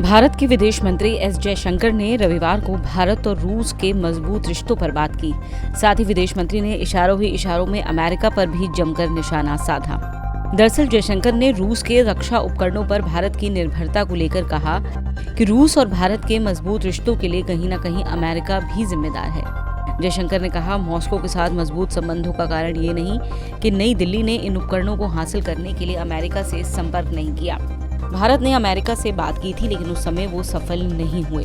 भारत के विदेश मंत्री एस जयशंकर ने रविवार को भारत और रूस के मजबूत रिश्तों पर बात की। साथ ही विदेश मंत्री ने इशारों ही इशारों में अमेरिका पर भी जमकर निशाना साधा। दरअसल जयशंकर ने रूस के रक्षा उपकरणों पर भारत की निर्भरता को लेकर कहा कि रूस और भारत के मजबूत रिश्तों के लिए कहीं न कहीं अमेरिका भी जिम्मेदार है। जयशंकर ने कहा, मॉस्को के साथ मजबूत संबंधों का कारण ये नहीं कि नई दिल्ली ने इन उपकरणों को हासिल करने के लिए अमेरिका से संपर्क नहीं किया। भारत ने अमेरिका से बात की थी, लेकिन उस समय वो सफल नहीं हुए।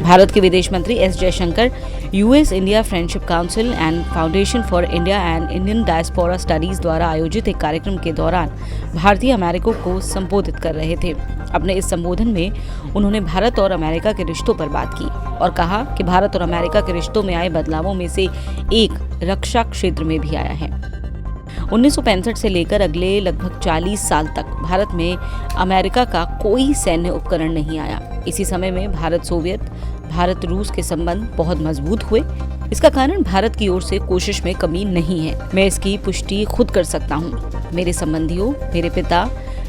भारत के विदेश मंत्री S Jaishankar US India friendship council and foundation for India and Indian diaspora studies द्वारा आयोजित एक कार्यक्रम के दौरान भारतीय अमेरिकियों को संबोधित कर रहे थे। अपने इस संबोधन में उन्होंने भारत और अमेरिका के रिश्तों पर बात की और कहा कि भारत और अमेरिका के रिश्तों में आए बदलावों में से एक रक्षा क्षेत्र में भी आया है। 1965 से लेकर अगले लगभग 40 साल तक भारत में अमेरिका का कोई सैन्य उपकरण नहीं आया। इसी समय में भारत रूस के संबंध बहुत मजबूत हुए। इसका कारण भारत की ओर से कोशिश में कमी नहीं है। मैं इसकी पुष्टि खुद कर सकता हूँ। मेरे संबंधियों, मेरे पिता,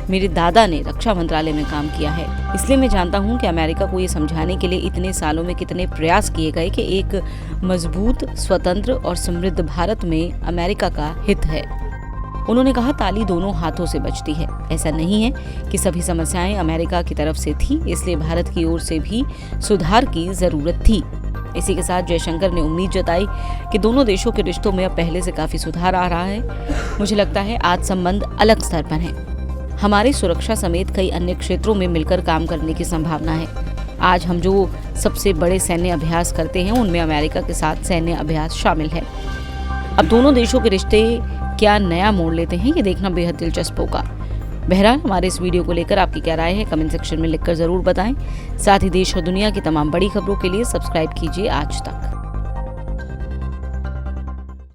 मेरे दादा ने रक्षा मंत्रालय में काम किया है, इसलिए मैं जानता हूं कि अमेरिका को ये समझाने के लिए इतने सालों में कितने प्रयास किए गए कि एक मजबूत, स्वतंत्र और समृद्ध भारत में अमेरिका का हित है। उन्होंने कहा, ताली दोनों हाथों से बजती है। ऐसा नहीं है कि सभी समस्याएं अमेरिका की तरफ से थी, इसलिए भारत की ओर से भी सुधार की जरूरत थी। इसी के साथ जयशंकर ने उम्मीद जताई कि दोनों देशों के रिश्तों में अब पहले से काफी सुधार आ रहा है। मुझे लगता है आज संबंध अलग स्तर पर हैं। हमारी सुरक्षा समेत कई अन्य क्षेत्रों में मिलकर काम करने की संभावना है। आज हम जो सबसे बड़े सैन्य अभ्यास करते हैं, उनमें अमेरिका के साथ सैन्य अभ्यास शामिल है। अब दोनों देशों के रिश्ते क्या नया मोड़ लेते हैं, ये देखना बेहद दिलचस्प होगा। बहरहाल, हमारे इस वीडियो को लेकर आपकी क्या राय है, कमेंट सेक्शन में लिखकर जरूर बताएं। साथ ही देश और दुनिया की तमाम बड़ी खबरों के लिए सब्सक्राइब कीजिए आज तक।